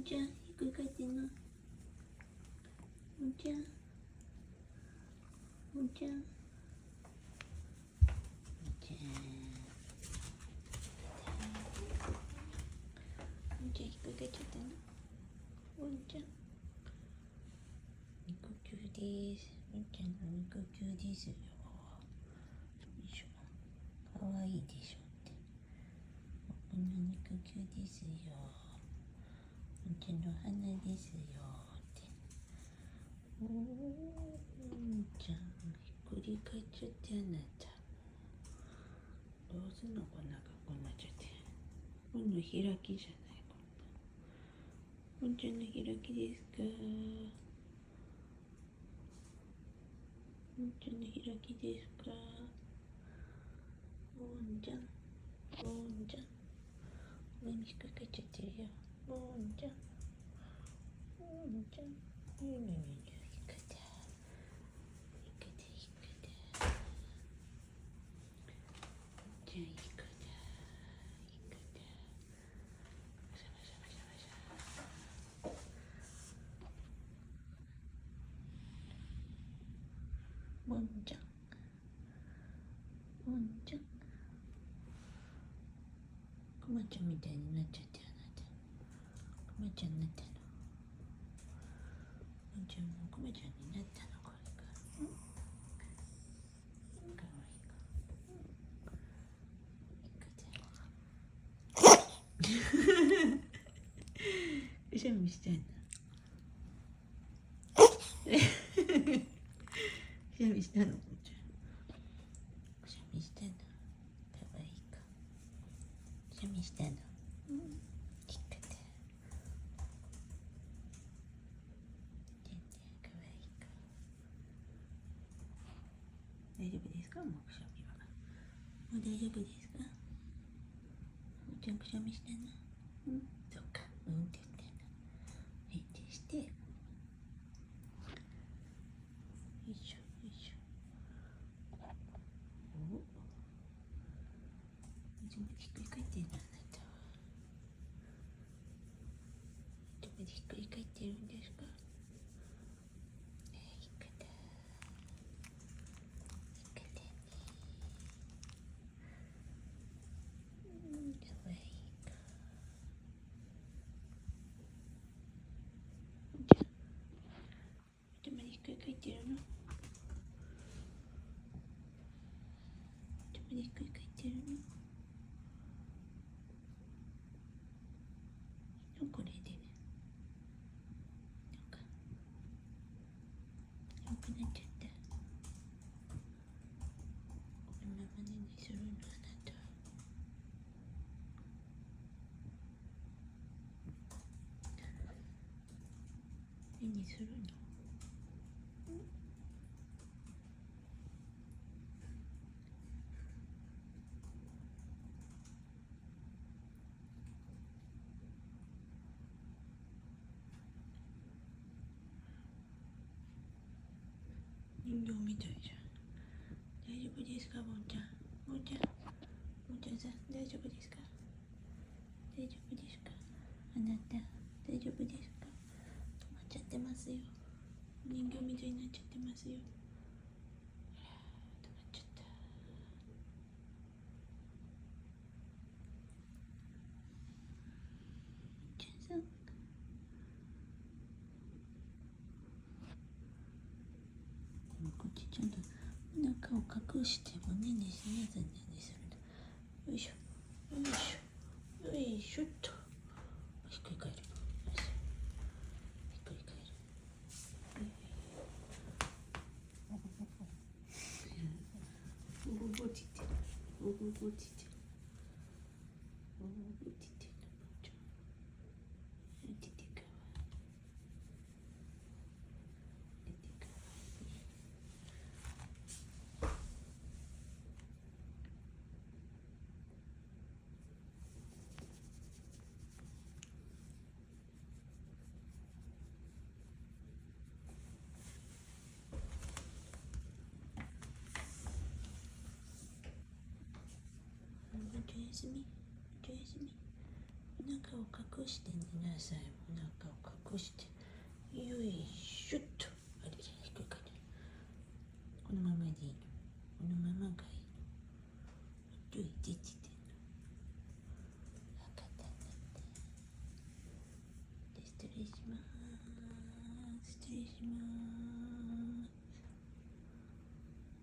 ちゃん、ひっくり返ってんの。もんちゃん。もんちゃん。もんちゃん。もんちゃん、ひっくり返っちゃったの。もんちゃん。肉球です。もんちゃんの肉球ですよ。よいしょ。かわいいでしょって。僕の肉球ですよ。もんちゃんの鼻ですよって。もんちゃん、ひっくり返っちゃってあなた。どうすんのこんな格好になっちゃって。こんな開きじゃない。もんちゃんの開きですか。もんちゃんの開きですか。もんちゃん。もんちゃん。お目にひっくり返っちゃってるよ。もんちゃん。もんちゃん。ゆめみゆひくだ。ひくだひくだ。もんちゃんひくだ。ひくだ。バシャバシャバシャバシャ。もんちゃん。もんちゃん。くまちゃんみたいになっちゃってあなた。くまちゃんになったの。もんちゃんもくまちゃんになったのこれから。かわいいか。くしゃみしてんの。くしゃみしたの。もんちゃん。くしゃみしたの。かわいいか。くしゃみしたの。ひっくだ。全然かわいいか。大丈夫ですか。もうくしゃみは。もう大丈夫ですか。もんちゃんくしゃみしてんの。そうか。って言ってんの。返事して。よいしょよいしょ。お。いつもひっくり返ってんのあなたは。いつもひっくり返ってるんですか。ひっくだ。ひっくだね。かわいいか。もんちゃん。頭にひっくり返ってるの。頭にひっくり返ってるの。これでね。なんかよくなっちゃった。こんな真似にするのあなた。何するの。人形みたいじゃん。大丈夫ですか。もんちゃん。もんちゃん。もんちゃんさん、大丈夫ですか。大丈夫ですか。あなた、大丈夫ですか。止まっちゃってますよ。人形みたいになっちゃってますよ。止まっちゃった。もんちゃんさん。こっちちゃんとお腹を隠してもねねしねずねねするの。よいしょ。よいしょ。よいしょっと。ひっくり返る。ひっくり返る。おぼぼちってる。おぼぼちってる。おぼぼちってる。ちょ出てかわ出てかわおやすみ。おやすみ。お腹を隠して寝なさい。中を隠して、よいしょっと。あれ、低いかね。このままでいいの。このままがいい。